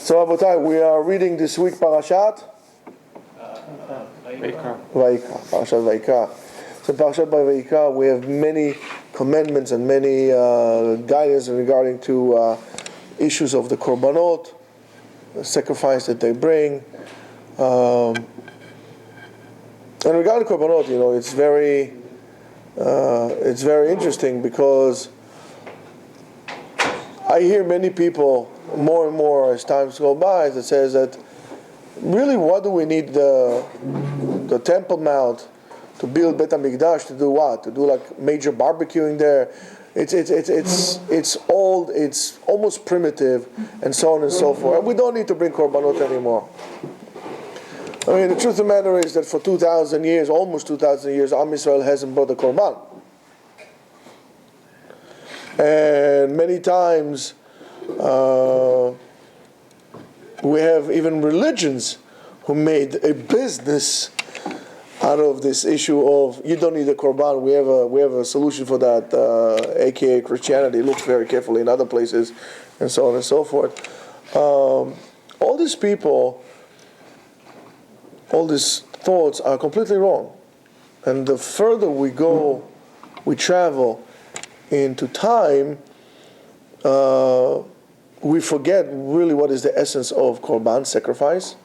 So, Rabotai, we are reading this week Parashat Vayikra. Parashat Vayikra. So, Parashat Vayikra, we have many commandments and many guidance regarding to issues of the korbanot, the sacrifice that they bring. And regarding korbanot, it's very interesting because I hear many people more and more as times go by that says that really what do we need the Temple Mount to build Bet HaMikdash to do what? To do like major barbecuing there? It's old, it's almost primitive, and so on and so forth. And we don't need to bring korbanot anymore. I mean, the truth of the matter is that for 2,000 years, almost 2,000 years, Am Yisrael hasn't brought a korban. And many times, we have even religions who made a business out of this issue of you don't need a korban. We have a solution for that, aka Christianity. Look very carefully in other places, and so on and so forth. All these people, all these thoughts are completely wrong. And the further we go, we travel into time, we forget really what is the essence of korban, sacrifice.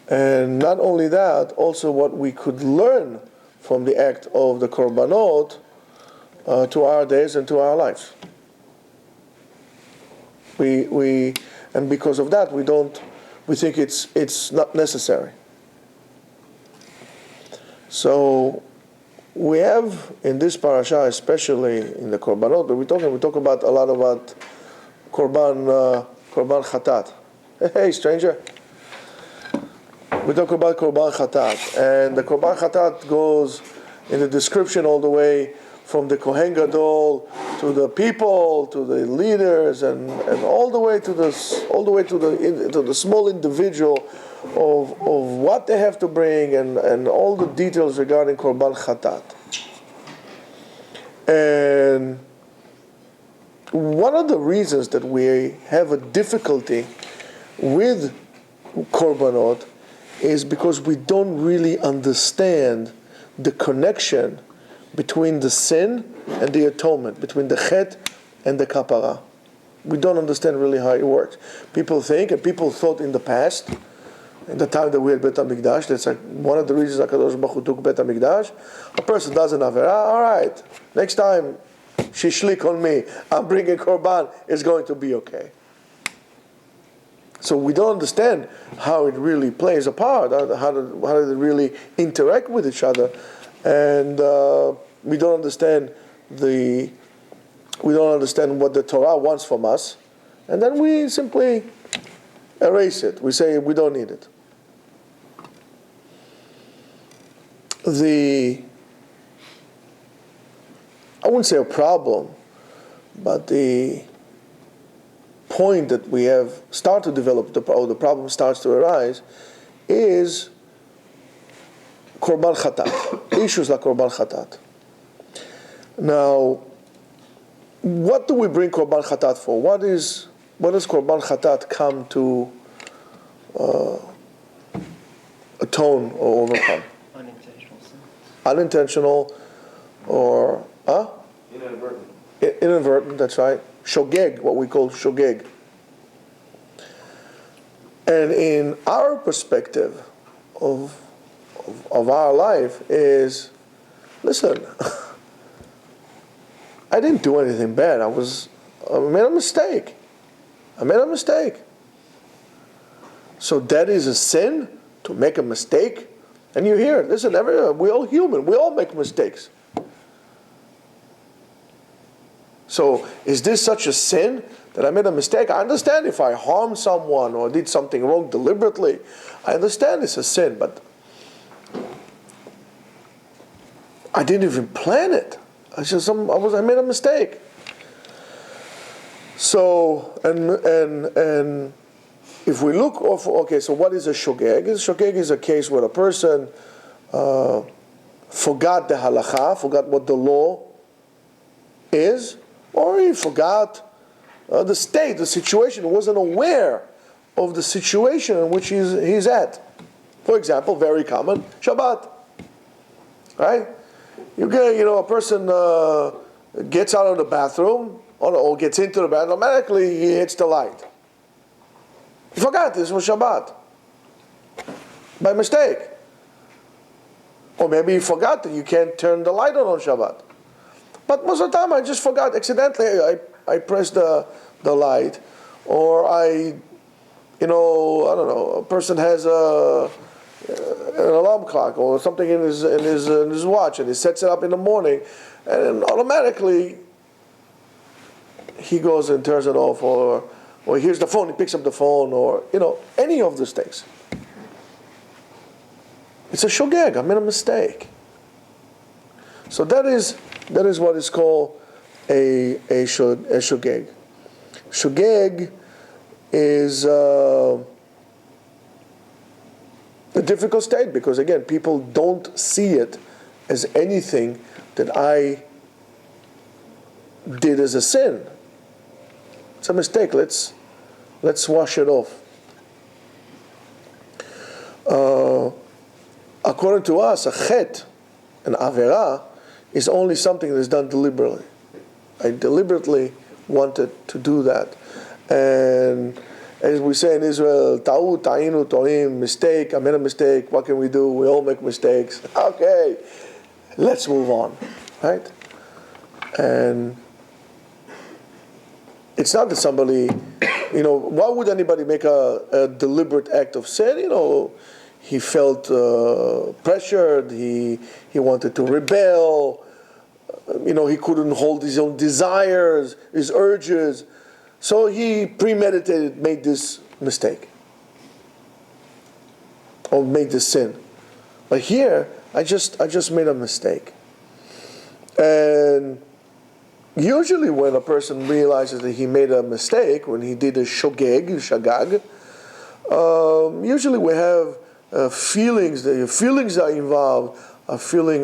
And not only that, also what we could learn from the act of the korbanot to our days and to our lives. And because of that, we think it's not necessary. So we have in this parasha, especially in the korbanot, but we talk about a lot about korban chatat. Hey, stranger. We talk about korban chatat, and the korban chatat goes in the description all the way from the Kohen Gadol to the people, to the leaders, and all the way to the small individual of what they have to bring and all the details regarding korban chatat. And one of the reasons that we have a difficulty with korbanot is because we don't really understand the connection between the sin and the atonement, between the chet and the kapara. We don't understand really how it works. People think, and people thought in the past, in the time that we had Bet HaMikdash, that's like one of the reasons HaKadosh Baruch Hu took Bet HaMikdash. A person does an avera, all right, next time shishlik on me, I'm bringing korban, it's going to be okay. So we don't understand how it really plays a part, how do they really interact with each other, and we don't understand what the Torah wants from us, and then we simply erase it. We say we don't need it. I wouldn't say a problem, but the point that we have started to develop, the problem starts to arise, is korban chatat, issues like korban chatat. Now, what do we bring korban chatat for? What does korban chatat come to atone or overcome? Unintentional sin. Unintentional or Inadvertent. inadvertent, that's right. Shogeg, what we call shogeg. And in our perspective of our life is, listen, I didn't do anything bad. I made a mistake. So that is a sin, to make a mistake. And you hear it. Listen, we're all human. We all make mistakes. So is this such a sin that I made a mistake? I understand if I harmed someone or did something wrong deliberately. I understand it's a sin, but I didn't even plan it. I made a mistake. So and if we look so what is a shogeg? A shogeg is a case where a person forgot the halacha, forgot what the law is, or he forgot the situation, wasn't aware of the situation in which he's at. For example, very common, Shabbat. Right? You get, a person gets out of the bathroom or gets into the bathroom, automatically he hits the light. He forgot this was Shabbat. By mistake. Or maybe he forgot that you can't turn the light on Shabbat. But most of the time I just forgot accidentally. I pressed the light, or I don't know, a person has an alarm clock or something in his watch, and he sets it up in the morning, and automatically he goes and turns it off, or here's the phone, he picks up the phone, or any of these things. It's a shogeg. I made a mistake. So that is what is called a shogeg. Shogeg is a difficult state because, again, people don't see it as anything that I did as a sin. It's a mistake. Let's wash it off. According to us, a chet, an avera, is only something that is done deliberately. I deliberately wanted to do that. And as we say in Israel, ta'u, ta'inu, to'im, mistake, I made a mistake, what can we do? We all make mistakes. Okay, let's move on, right? And it's not that somebody, why would anybody make a deliberate act of sin? He felt pressured, he wanted to rebel, he couldn't hold his own desires, his urges, so he premeditated, made this mistake, or made this sin. But here, I just made a mistake. And usually when a person realizes that he made a mistake, when he did a shagag, usually we have feelings. The feelings are involved. A feeling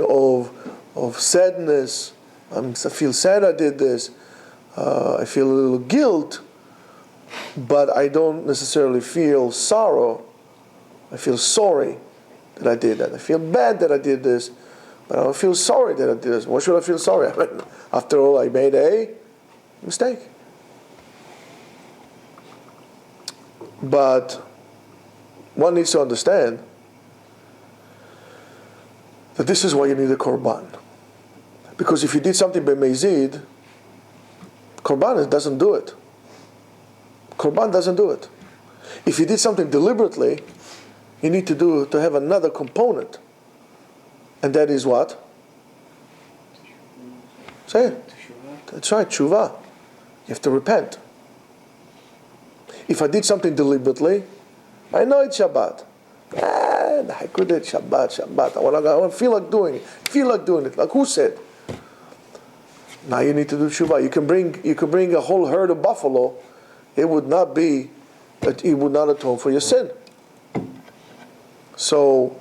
of sadness. I feel sad I did this. I feel a little guilt, but I don't necessarily feel sorrow. I feel sorry that I did that. I feel bad that I did this, but I don't feel sorry that I did this. Why should I feel sorry? After all, I made a mistake. But one needs to understand that this is why you need a korban. Because if you did something by mezid, korban doesn't do it. Korban doesn't do it. If you did something deliberately, you need to have another component. And that is what? Say it. That's right, tshuva. You have to repent. If I did something deliberately, I know it's Shabbat. I could do it Shabbat. I want to feel like doing it. Like who said? Now you need to do tshuva. You can bring a whole herd of buffalo. It would not atone for your sin. So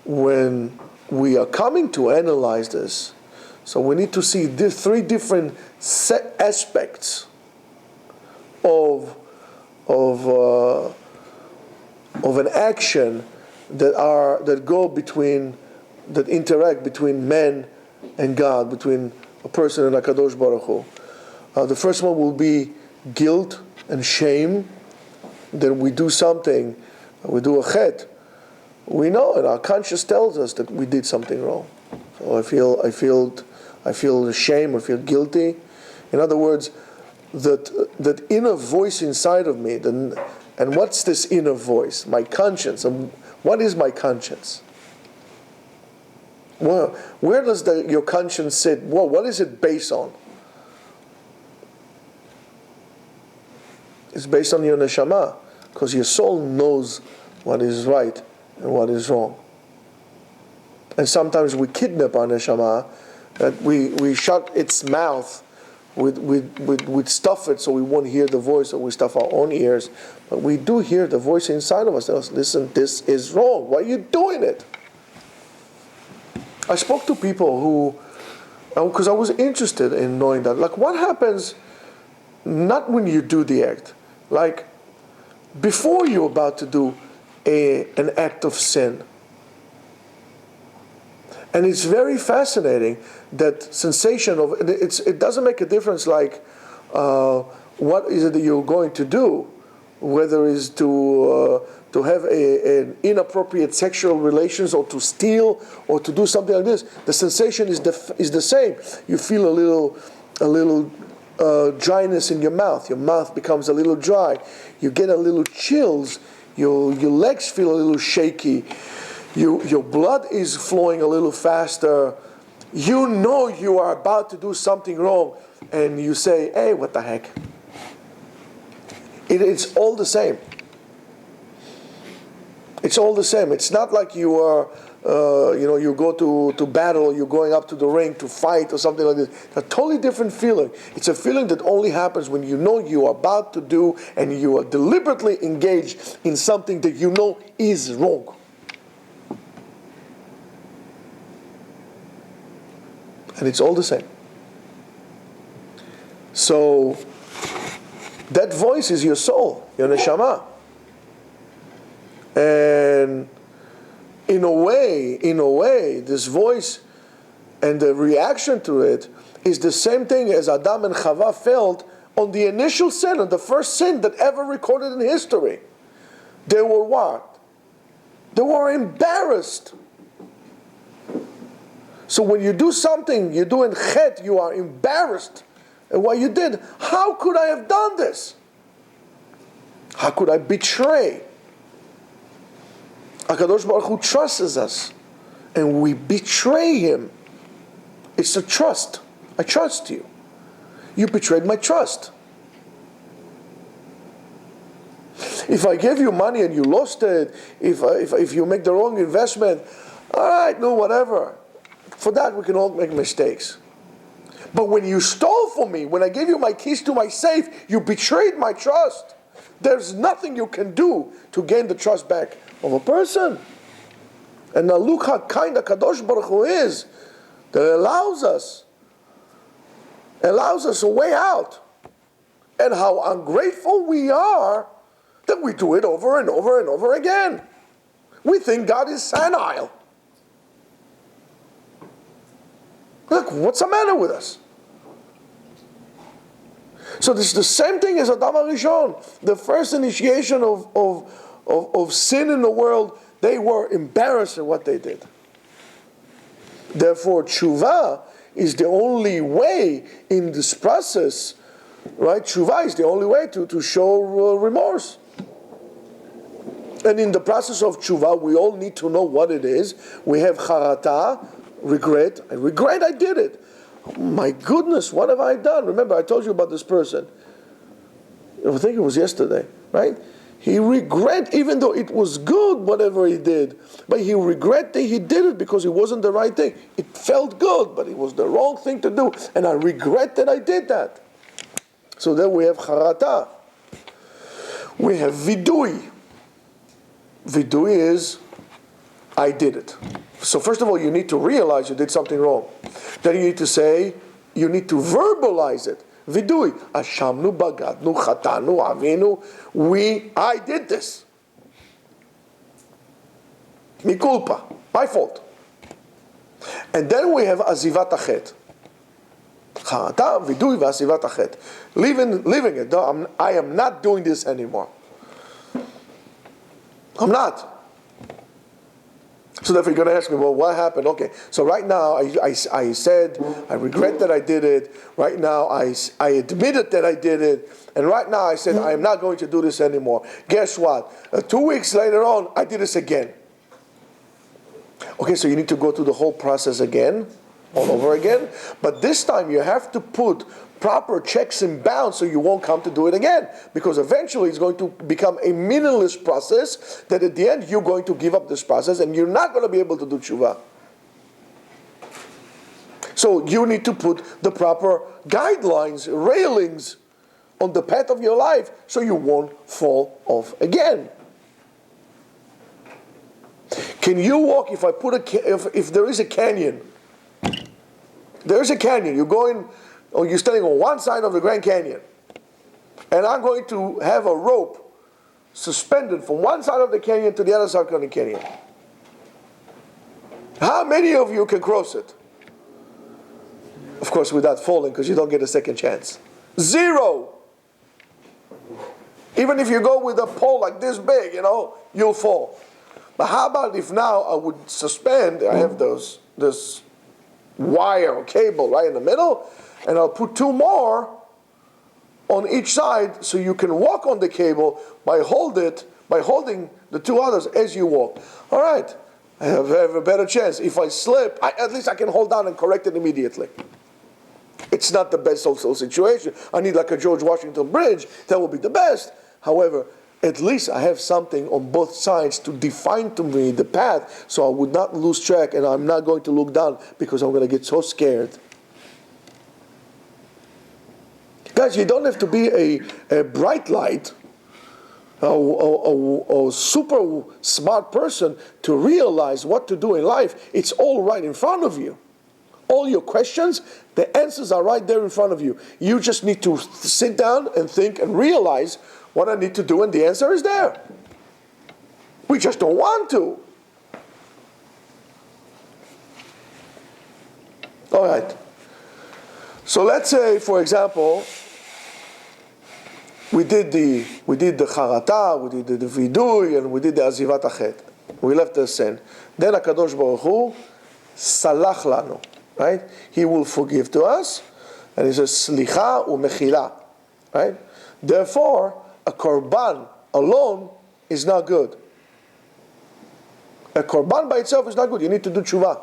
when we are coming to analyze this, so we need to see these three different aspects of an action that interact between man and God, between a person and HaKadosh Baruch Hu. The first one will be guilt and shame. That we do something, we do a chet. We know, and our conscience tells us that we did something wrong. So I feel shame, I feel guilty. In other words, that inner voice inside of me. And what's this inner voice? My conscience. And what is my conscience? Well, where does your conscience sit? Well, what is it based on? It's based on your neshama, because your soul knows what is right and what is wrong. And sometimes we kidnap our neshama, that we shut its mouth, we'd stuff it so we won't hear the voice, or we stuff our own ears. But we do hear the voice inside of us that says, listen, this is wrong. Why are you doing it? I spoke to people who, because I was interested in knowing that, like what happens not when you do the act, like before you're about to do an act of sin. And it's very fascinating, that sensation of, it doesn't make a difference like what is it that you're going to do, whether it's to have an inappropriate sexual relations, or to steal, or to do something like this. The sensation is the same. You feel a little dryness in your mouth. Your mouth becomes a little dry. You get a little chills. Your legs feel a little shaky. Your blood is flowing a little faster. You know you are about to do something wrong, and you say, hey, what the heck? It's all the same. It's all the same. It's not like you are, you go to battle, you're going up to the ring to fight or something like this. It's a totally different feeling. It's a feeling that only happens when you know you are about to do, and you are deliberately engaged in something that you know is wrong. And it's all the same. So, that voice is your soul, your neshama. And in a way, this voice and the reaction to it is the same thing as Adam and Chava felt on the initial sin, on the first sin that ever recorded in history. They were what? They were embarrassed. So when you do something, you do in chet, you are embarrassed at what you did. How could I have done this? How could I betray? HaKadosh Baruch Hu trusts us, and we betray Him. It's a trust. I trust you. You betrayed my trust. If I gave you money and you lost it, if you make the wrong investment, all right, no, whatever. For that, we can all make mistakes. But when you stole from me, when I gave you my keys to my safe, you betrayed my trust. There's nothing you can do to gain the trust back of a person. And now look how kind HaKadosh Baruch Hu is, that allows us a way out. And how ungrateful we are that we do it over and over and over again. We think God is senile. Look, what's the matter with us? So this is the same thing as Adam HaRishon. The first initiation of sin in the world, they were embarrassed at what they did. Therefore, tshuva is the only way in this process, right? Tshuva is the only way to show remorse. And in the process of tshuva, we all need to know what it is. We have charata, regret. I regret I did it. Oh my goodness, what have I done? Remember, I told you about this person. I think it was yesterday, right? He regret, even though it was good, whatever he did. But he regret that he did it because it wasn't the right thing. It felt good, but it was the wrong thing to do. And I regret that I did that. So then we have charata. We have vidui. Vidui is, I did it. So first of all, you need to realize you did something wrong. Then you need to say, you need to verbalize it. Vidui. Ashamnu, bagadnu, chatanu, avinu. I did this. Mi culpa. My fault. And then we have azivat achet. Chata, vidui, v'azivat achet. Leaving it. I am not doing this anymore. I'm not. So therefore you're going to ask me, well, what happened? Okay, so right now I said, I regret that I did it. Right now I admitted that I did it. And right now I said, I am not going to do this anymore. Guess what? 2 weeks later on, I did this again. Okay, so you need to go through the whole process again, all over again. But this time you have to put proper checks and bounds so you won't come to do it again. Because eventually it's going to become a meaningless process that at the end you're going to give up this process and you're not going to be able to do tshuva. So you need to put the proper guidelines, railings on the path of your life so you won't fall off again. Can you walk if I put if there is a canyon? There's a canyon. You're going, or you're standing on one side of the Grand Canyon, and I'm going to have a rope suspended from one side of the canyon to the other side of the canyon. How many of you can cross it? Of course, without falling, because you don't get a second chance. 0. Even if you go with a pole like this big, you'll fall. But how about if now I would suspend, I have this wire or cable right in the middle, and I'll put 2 more on each side so you can walk on the cable by holding the 2 others as you walk. All right, I have a better chance. If I slip, at least I can hold down and correct it immediately. It's not the best social situation. I need like a George Washington Bridge. That will be the best. However, at least I have something on both sides to define to me the path, so I would not lose track, and I'm not going to look down because I'm going to get so scared. Guys, you don't have to be a bright light or super smart person to realize what to do in life. It's all right in front of you. All your questions, the answers are right there in front of you. You just need to sit down and think and realize what I need to do, and the answer is there. We just don't want to. All right. So let's say, for example, we did the charata, we did the vidui, and we did the azivat achet. We left the sin. Then HaKadosh Baruch Hu salach lanu, right? He will forgive to us, and he says slicha umechila, right? Therefore, a korban alone is not good. A korban by itself is not good. You need to do tshuva.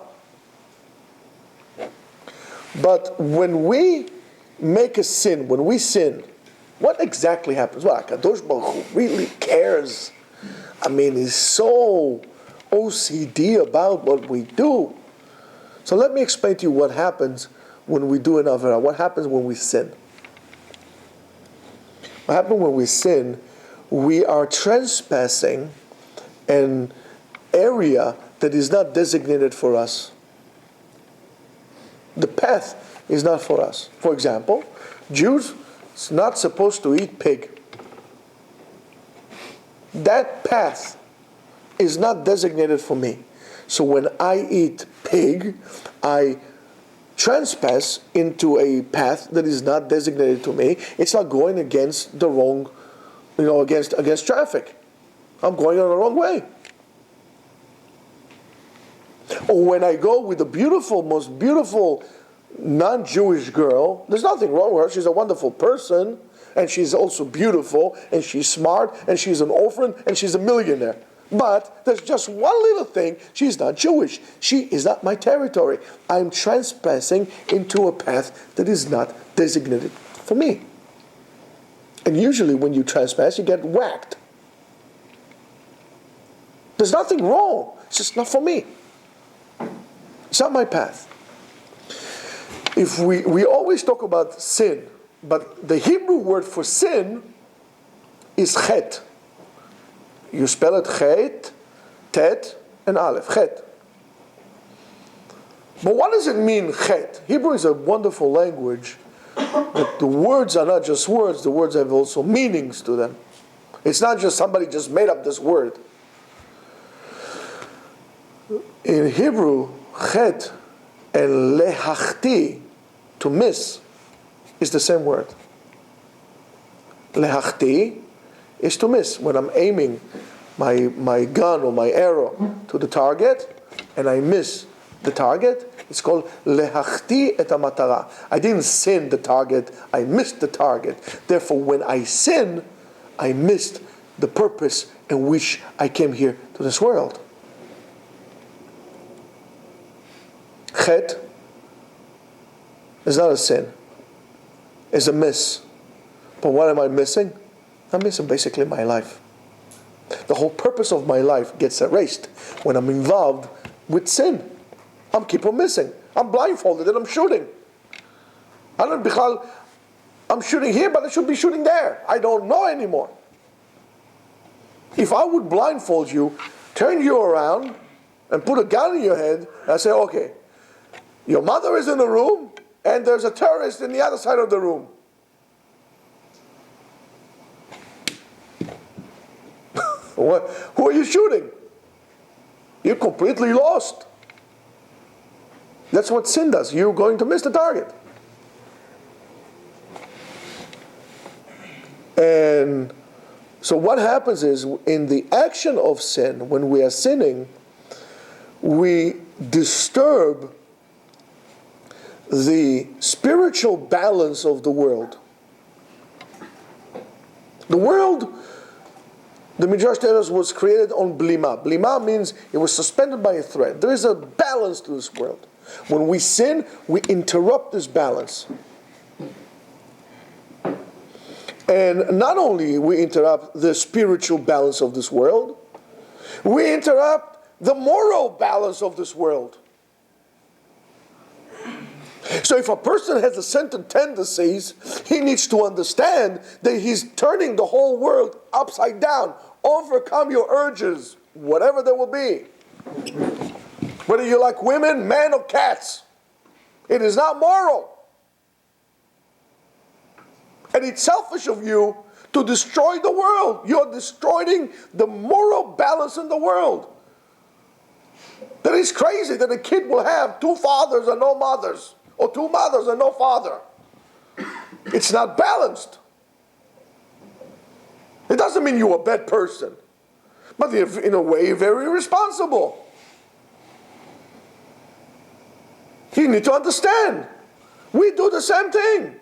But when we make a sin, when we sin, what exactly happens? Well, HaKadosh Baruch Hu really cares. I mean, he's so OCD about what we do. So let me explain to you what happens when we do an avera. What happens when we sin? What happens when we sin? We are trespassing an area that is not designated for us. The path is not for us. For example, Jews are not supposed to eat pig. That path is not designated for me. So when I eat pig, I trespass into a path that is not designated to me. It's not going against the wrong, against traffic. I'm going on the wrong way. Or when I go with the beautiful, most beautiful non-Jewish girl, there's nothing wrong with her. She's a wonderful person, and she's also beautiful, and she's smart, and she's an orphan, and she's a millionaire. But there's just one little thing. She's not Jewish. She is not my territory. I'm trespassing into a path that is not designated for me. And usually when you trespass, you get whacked. There's nothing wrong. It's just not for me. It's not my path. If we always talk about sin, but the Hebrew word for sin is chet. You spell it chet, tet, and aleph, chet. But what does it mean, chet? Hebrew is a wonderful language, but the words are not just words, the words have also meanings to them. It's not just somebody just made up this word. In Hebrew, chet and lehachti, to miss, is the same word. Lehachti is to miss. When I'm aiming my gun or my arrow to the target and I miss the target, it's called lehachti et hamatara. I didn't sin the target, I missed the target. Therefore, when I sin, I missed the purpose in which I came here to this world. Chet is not a sin. It's a miss. But what am I missing? I'm missing basically my life. The whole purpose of my life gets erased when I'm involved with sin. I'm keep on missing. I'm blindfolded and I'm shooting. I'm shooting here, but I should be shooting there. I don't know anymore. If I would blindfold you, turn you around, and put a gun in your head, and I say, okay, your mother is in the room, and there's a terrorist in the other side of the room. Who are you shooting? You're completely lost. That's what sin does. You're going to miss the target. And so what happens is, in the action of sin, when we are sinning, we disturb the spiritual balance of the world. The world, the Midrash tells us, was created on blima. Blima means it was suspended by a thread. There is a balance to this world. When we sin, we interrupt this balance. And not only we interrupt the spiritual balance of this world, we interrupt the moral balance of this world. So if a person has a certain tendencies, he needs to understand that he's turning the whole world upside down. Overcome your urges, whatever there will be. Whether you like women, men, or cats. It is not moral. And it's selfish of you to destroy the world. You're destroying the moral balance in the world. That is crazy that a kid will have two fathers and no mothers, or two mothers and no father. It's not balanced. It doesn't mean you're a bad person, but in a way you're very irresponsible. You need to understand. We do the same thing.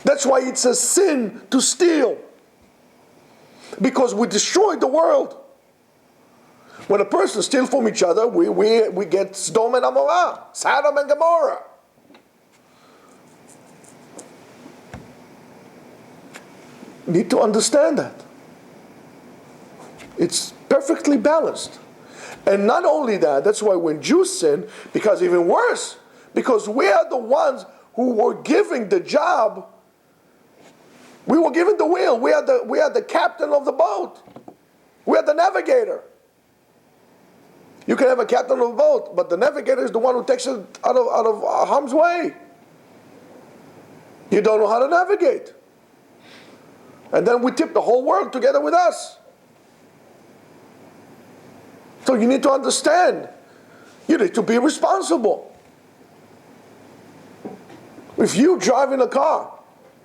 That's why it's a sin to steal. Because we destroy the world. When a person steals from each other, we get Sodom and Amorah, Sodom and Gomorrah. You need to understand that. It's perfectly balanced. And not only that, that's why when Jews sin, because even worse, because we are the ones who were giving the job. We were given the wheel. We are the captain of the boat. We are the navigator. You can have a captain of a boat, but the navigator is the one who takes it out of harm's way. You don't know how to navigate. And then we tip the whole world together with us. So you need to understand. You need to be responsible. If you drive in a car,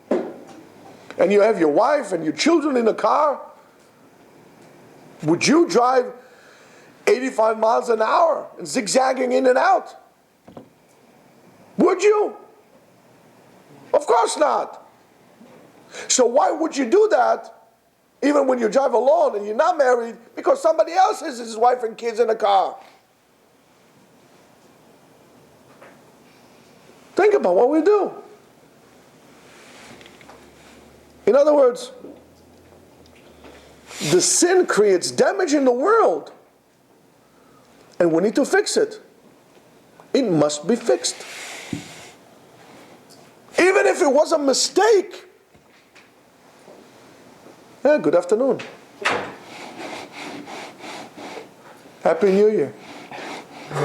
and you have your wife and your children in the car, would you drive 85 miles an hour and zigzagging in and out? Would you? Of course not. So why would you do that even when you drive alone and you're not married? Because somebody else has his wife and kids in the car. Think about what we do. In other words, the sin creates damage in the world, and we need to fix it. It must be fixed. Even if it was a mistake. Yeah, good afternoon. Happy New Year.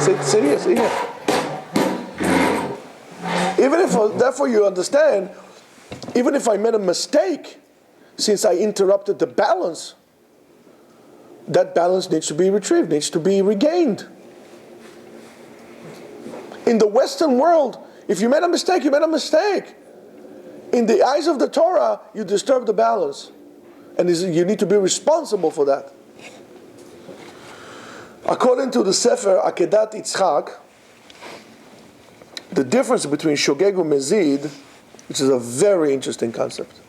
Sit here, sit here. Even if, therefore you understand, even if I made a mistake, since I interrupted the balance, that balance needs to be retrieved, needs to be regained. In the Western world, if you made a mistake, you made a mistake. In the eyes of the Torah, you disturb the balance. And you need to be responsible for that. According to the Sefer Akedat Yitzchak, the difference between Shogeg and Mezid, which is a very interesting concept,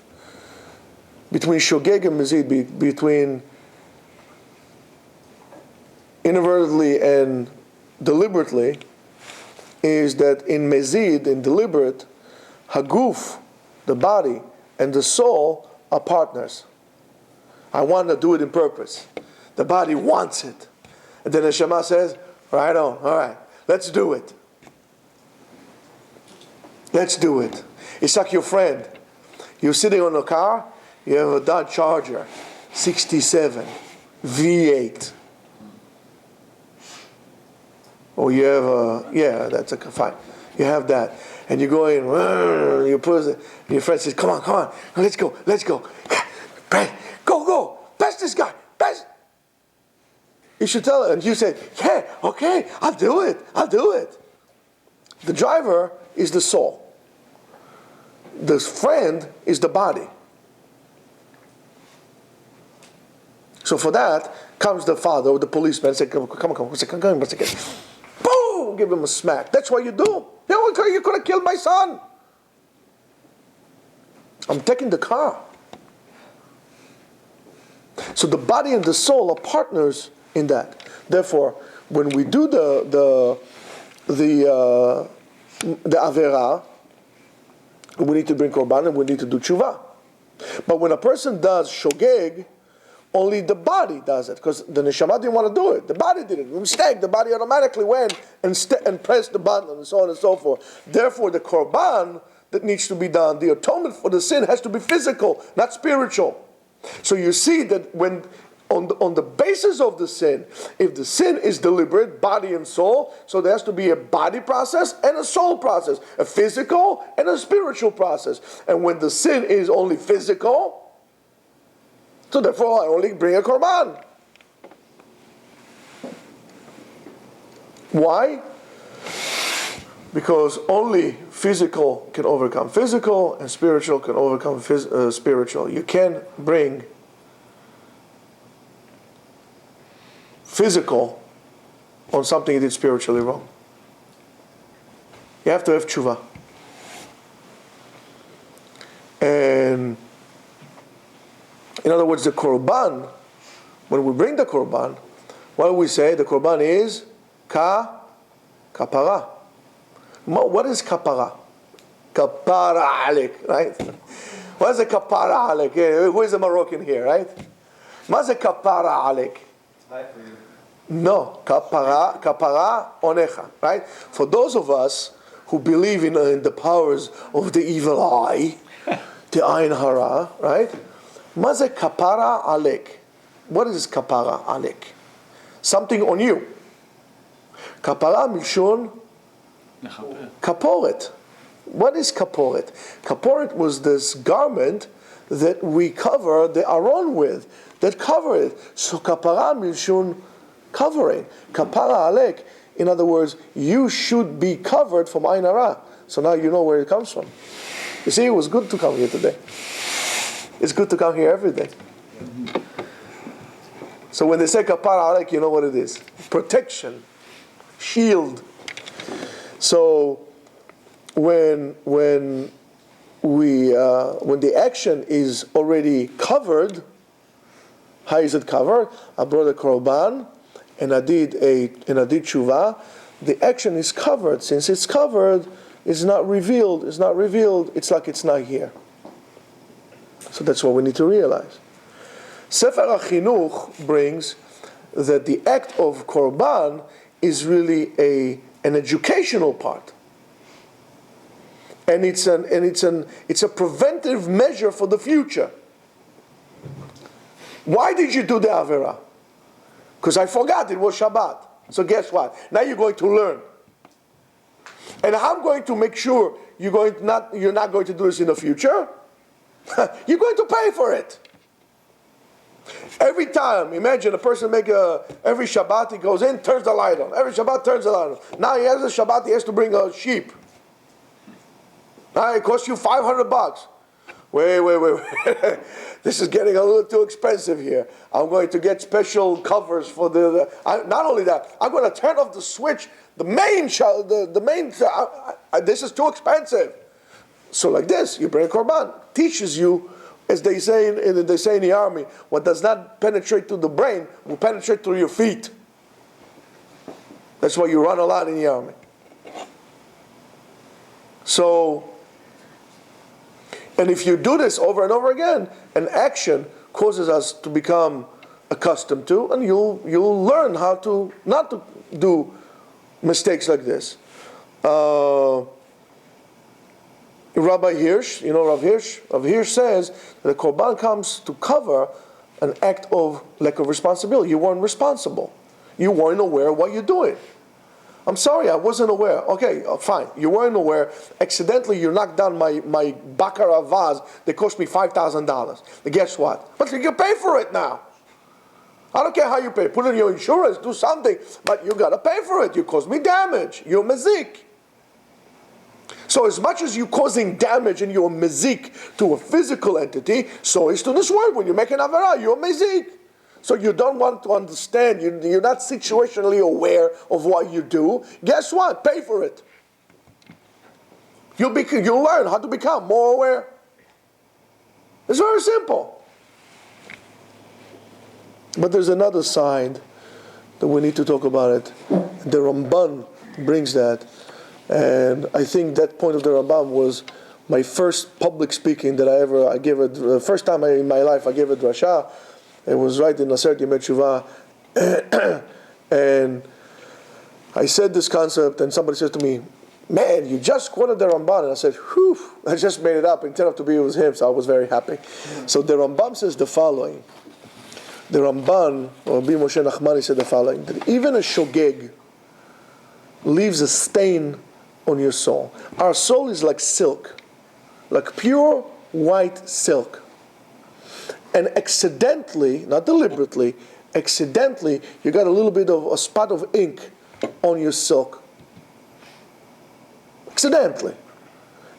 between Shogeg and Mezid, between inadvertently and deliberately, is that in Mezid, in deliberate, Haguf, the body, and the soul are partners. I want to do it in purpose. The body wants it. And then the Shema says, right on, all right, let's do it. Let's do it. It's like your friend. You're sitting on a car, you have a Dodge Charger, 67, V8. Or you have a, that's a fine. You have that. And you go in, you put it, your friend says, come on, let's go. Go, pass this guy, pass. You should tell her, and you say, yeah, okay, I'll do it. The driver is the soul. The friend is the body. So for that comes the father or the policeman and say, come on, one second. Boom! Give him a smack. That's what you do. You could have killed my son. I'm taking the car. So the body and the soul are partners in that. Therefore, when we do the avera, we need to bring korban and we need to do tshuva. But when a person does shogeg, only the body does it, because the neshama didn't want to do it. The body did it. Mistake. The body automatically went and pressed the button and so on and so forth. Therefore, the korban that needs to be done, the atonement for the sin, has to be physical, not spiritual. So you see that when on the basis of the sin, if the sin is deliberate, body and soul, so there has to be a body process and a soul process, a physical and a spiritual process. And when the sin is only physical, so therefore I only bring a korban. Why? Because only physical can overcome physical, and spiritual can overcome spiritual. You can't bring physical on something you did spiritually wrong. You have to have tshuva. And in other words, the korban, when we bring the korban, what do we say? The korban is kapara. What is kapara? Kapara alik, right? What is a kapara alik? Who is a Moroccan here, right? What is a kapara alik? Hi for you. No, kapara onecha, right? For those of us who believe in the powers of the evil eye, the ayin hara, right? Maze kapara alek. What is kapara alek? Something on you. Kapara milshon kaporet. What is kaporet? Kaporet was this garment that we cover the aron with, that cover it. So kapara milshon covering. Kapara alek. In other words, you should be covered from ayin hara. So now you know where it comes from. You see, it was good to come here today. It's good to come here every day. So when they say kapara alek, you know what it is. Protection. Shield. So when the action is already covered, how is it covered? I brought a korban and I did tshuva. The action is covered. Since it's covered, it's not revealed. It's like it's not here. So that's what we need to realize. Sefer HaChinuch brings that the act of korban is really an educational part, and it's a preventive measure for the future. Why did you do the avera? Because I forgot it was Shabbat. So guess what? Now you're going to learn, and I'm going to make sure you're not going to do this in the future. You're going to pay for it. Every time, imagine a person every Shabbat he goes in, turns the light on. Every Shabbat turns the light on. Now he has a Shabbat, he has to bring a sheep. Now it costs you $500. Wait. This is getting a little too expensive here. I'm going to get special covers for not only that, I'm going to turn off the switch, the main, this is too expensive. So like this, you bring a korban. Teaches you, as they say in the army, what does not penetrate to the brain will penetrate through your feet. That's why you run a lot in the army. So, and if you do this over and over again, an action causes us to become accustomed to, and you'll learn how to not to do mistakes like this. Rabbi Hirsch, Rav Hirsch says that the korban comes to cover an act of lack of responsibility. You weren't responsible. You weren't aware of what you're doing. I'm sorry, I wasn't aware. Okay, fine. You weren't aware. Accidentally, you knocked down my baccarat vase that cost me $5,000. Guess what? But you can pay for it now. I don't care how you pay. Put in your insurance, do something, but you got to pay for it. You caused me damage. You're mazik. So as much as you're causing damage and you're mazik to a physical entity, so is to this world. When you make an avera, you're mazik. So you don't want to understand, you're not situationally aware of what you do. Guess what? Pay for it. You'll learn how to become more aware. It's very simple. But there's another side that we need to talk about it. The Ramban brings that. And I think that point of the Ramban was my first public speaking that I gave the first time in my life I gave a drasha. It was right in Aseret Yemei Teshuvah. And I said this concept, and somebody says to me, man, you just quoted the Ramban. And I said, whew, I just made it up. It turned out to be it was him, so I was very happy. So the Rambam says the following. The Ramban, or Rabbi Moshe Nachmani, said the following, that even a shogeg leaves a stain on your soul. Our soul is like silk, like pure white silk. And accidentally, not deliberately, accidentally, you got a little bit of a spot of ink on your silk. Accidentally.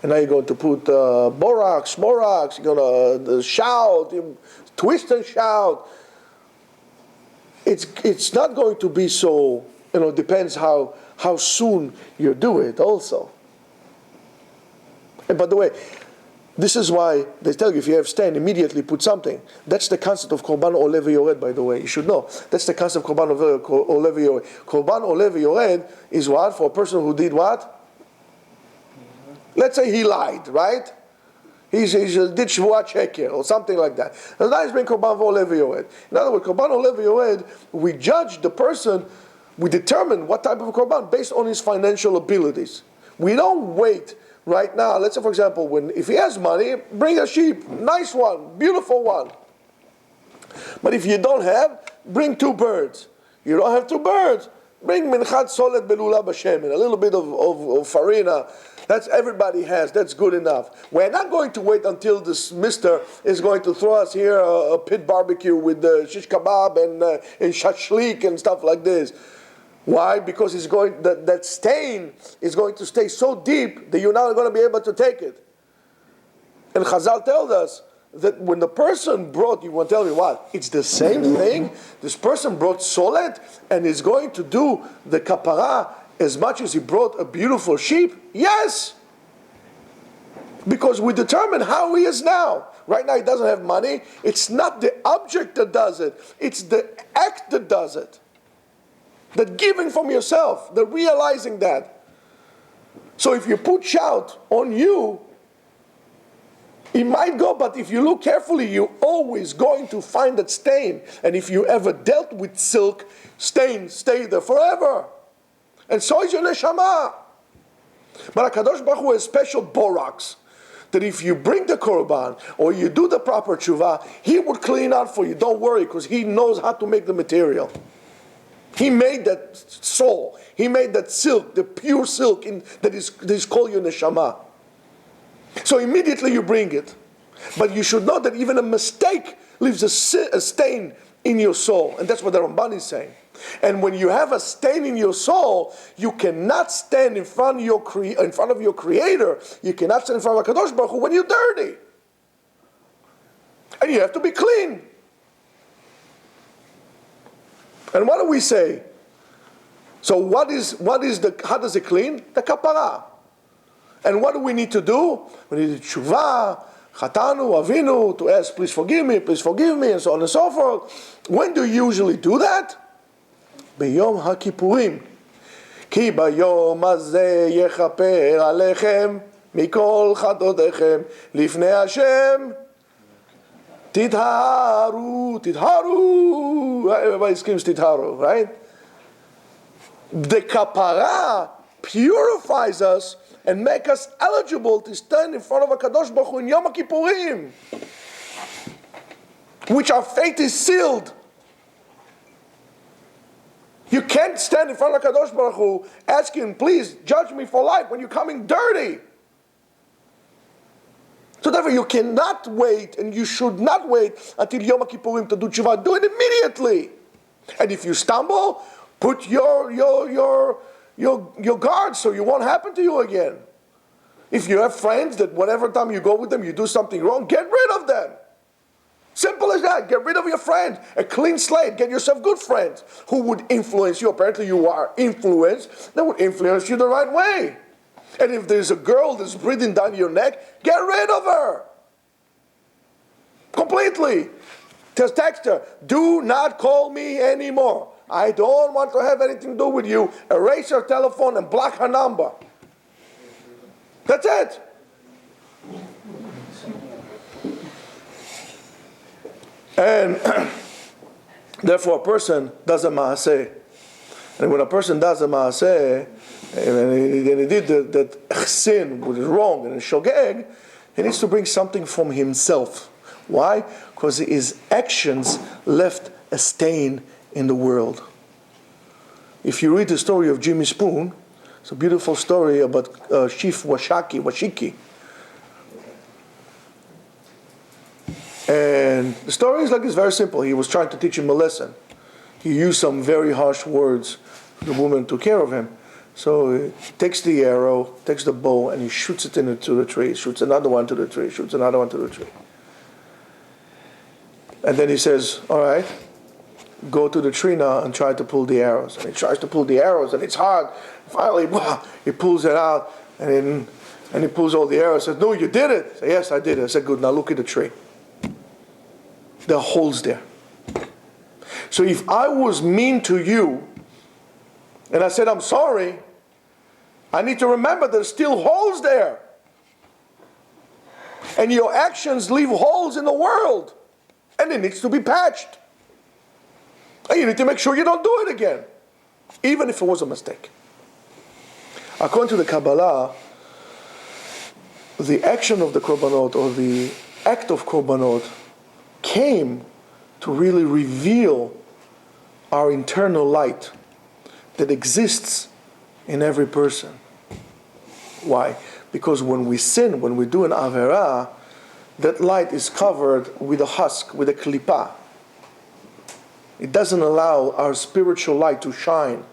And now you're going to put borax, you're going to shout, twist and shout. It's not going to be so, depends how soon you do it also. And by the way, this is why they tell you if you have stain, immediately put something. That's the concept of Korban Oleh V'Yored, by the way. You should know. That's the concept of Korban Oleh V'Yored. Korban Oleh V'Yored is what? For a person who did what? Let's say he lied, right? He did Shvuat Sheker or something like that. And now he's been Korban Oleh V'Yored. In other words, Korban Oleh V'Yored, we judge the person, we determine what type of Korban based on his financial abilities. We don't wait. Right now, let's say for example, if he has money, bring a sheep, nice one, beautiful one. But if you don't have, bring 2 birds. You don't have 2 birds, bring minchat solet belula b'shemen, a little bit of farina. That's everybody has. That's good enough. We're not going to wait until this mister is going to throw us here a pit barbecue with shish kebab and shashlik and stuff like this. Why? Because that stain is going to stay so deep that you're not going to be able to take it. And Chazal tells us that when the person brought, you want to tell me what? It's the same thing. This person brought solet and is going to do the kapara as much as he brought a beautiful sheep? Yes! Because we determine how he is now. Right now he doesn't have money. It's not the object that does it. It's the act that does it. The giving from yourself, the realizing that. So if you put shout on you, it might go, but if you look carefully, you're always going to find that stain. And if you ever dealt with silk, stains stay there forever. And so is your neshama. But HaKadosh Baruch Hu has special borax, that if you bring the korban, or you do the proper tshuva, He would clean out for you. Don't worry, because He knows how to make the material. He made that soul. He made that silk, the pure silk that is called your neshama. So immediately you bring it. But you should know that even a mistake leaves a stain in your soul. And that's what the Ramban is saying. And when you have a stain in your soul, you cannot stand in front of your Creator. You cannot stand in front of HaKadosh Baruch Hu when you're dirty. And you have to be clean. And what do we say? So how does it clean? The kapara. And what do we need to do? We need to tshuva, chatanu, avinu, to ask, please forgive me, and so on and so forth. When do you usually do that? B'yom HaKippurim. Ki bayom hazeh yechaper alechem mikol chatotechem lifnei Hashem. Tidharu. Everybody screams Tidharu, right? The kapara purifies us and makes us eligible to stand in front of HaKadosh Baruch Hu in Yom HaKippurim, which our fate is sealed. You can't stand in front of Kadosh Baruch Hu asking, please judge me for life when you're coming dirty. So therefore you cannot wait, and you should not wait until Yom Kippurim to do tshuva. Do it immediately. And if you stumble, put your guard so it won't happen to you again. If you have friends that whatever time you go with them, you do something wrong, get rid of them. Simple as that. Get rid of your friends. A clean slate. Get yourself good friends who would influence you. Apparently you are influenced. That would influence you the right way. And if there's a girl that's breathing down your neck, get rid of her. Completely. Just text her, do not call me anymore. I don't want to have anything to do with you. Erase her telephone and block her number. That's it. And therefore a person does a maaseh. And when a person does a maaseh, and he did that sin, which is wrong, and shogeg, he needs to bring something from himself. Why? Because his actions left a stain in the world. If you read the story of Jimmy Spoon, it's a beautiful story about Chief Washiki. And the story is like it's very simple. He was trying to teach him a lesson. He used some very harsh words. The woman took care of him. So he takes the arrow, takes the bow, and he shoots it into the tree. Shoots another one to the tree. Shoots another one to the tree. And then he says, all right, go to the tree now and try to pull the arrows. And he tries to pull the arrows, and it's hard. Finally, he pulls it out, and he pulls all the arrows. Says, no, you did it. I said, yes, I did it. I said, good, now look at the tree. There are holes there. So if I was mean to you, and I said, I'm sorry, I need to remember there's still holes there. And your actions leave holes in the world. And it needs to be patched. And you need to make sure you don't do it again. Even if it was a mistake. According to the Kabbalah, the action of the Korbanot, or the act of Korbanot, came to really reveal our internal light that exists in every person. Why? Because when we sin, when we do an Averah, that light is covered with a husk, with a klipa. It doesn't allow our spiritual light to shine.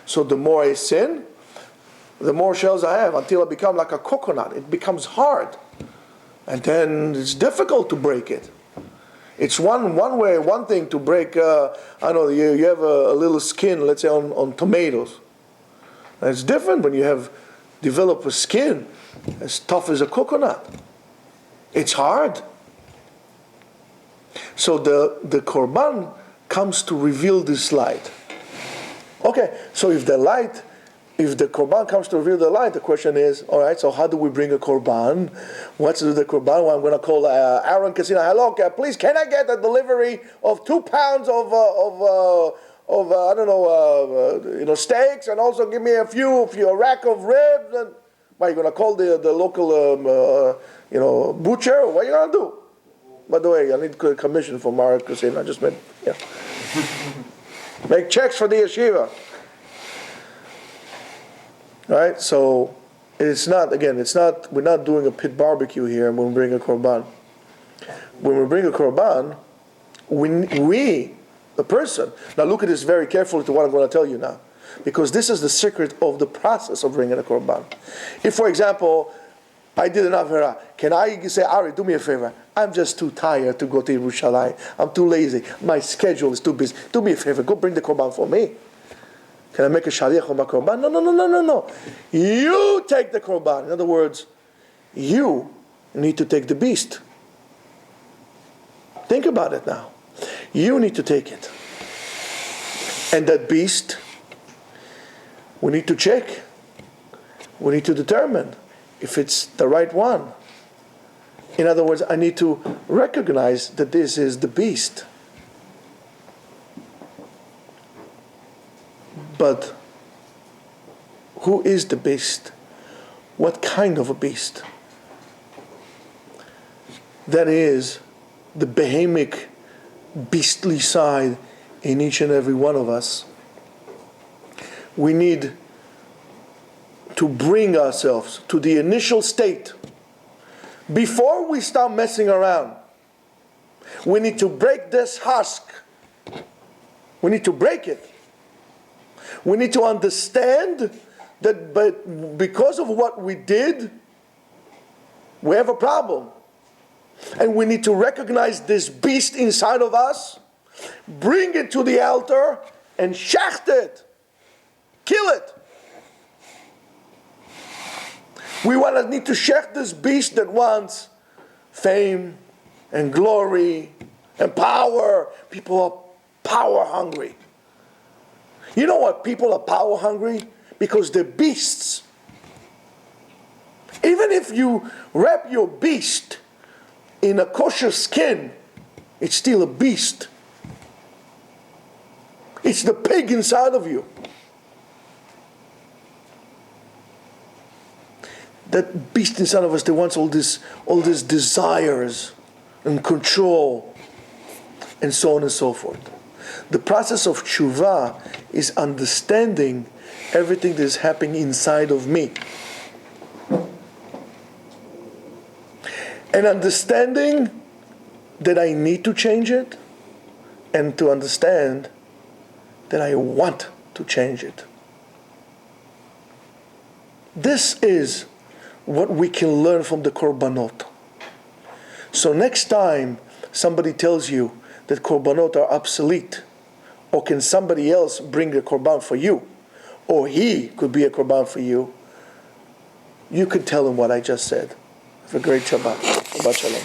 So the more I sin, the more shells I have, until I become like a coconut. It becomes hard. And then it's difficult to break it. It's one thing to break, I don't know, you have a little skin, let's say on tomatoes. And it's different when you have developed a skin as tough as a coconut. It's hard. So the Korban comes to reveal this light. Okay, so if the Korban comes to reveal the light, the question is, all right, so how do we bring a Korban? What's the Korban? Well, I'm going to call Aaron Casino. Hello, please, can I get a delivery of 2 pounds of I don't know, steaks, and also give me a rack of ribs? And are you going to call the local, butcher? What are you going to do? By the way, I need a commission for Aaron Casino. I just meant, make checks for the yeshiva. Right, so we're not doing a pit barbecue here when we bring a korban. When we bring a korban, we, the person, now look at this very carefully to what I'm going to tell you now, because this is the secret of the process of bringing a korban. If, for example, I did an Averah, can I say, Ari, do me a favor, I'm just too tired to go to Yerushalayim, I'm too lazy, my schedule is too busy, do me a favor, go bring the korban for me. Can I make a shaliach on my korban? No. You take the korban. In other words, you need to take the beast. Think about it now. You need to take it. And that beast, we need to check. We need to determine if it's the right one. In other words, I need to recognize that this is the beast. But who is the beast? What kind of a beast? That is the behemoth, beastly side in each and every one of us. we need to bring ourselves to the initial state. Before we start messing around, we need to break this husk. We need to break it. We need to understand that because of what we did, we have a problem. And we need to recognize this beast inside of us, bring it to the altar, and shacht it. Kill it. We need to shacht this beast that wants fame and glory and power. People are power hungry. You know what? People are power hungry because they're beasts. Even if you wrap your beast in a kosher skin, it's still a beast. It's the pig inside of you. That beast inside of us that wants all these desires and control and so on and so forth. The process of tshuva is understanding everything that is happening inside of me. And understanding that I need to change it, and to understand that I want to change it. This is what we can learn from the korbanot. So next time somebody tells you that korbanot are obsolete, or can somebody else bring a korban for you, or he could be a korban for you, you could tell him what I just said. Have a great Shabbat. Shabbat Shalom.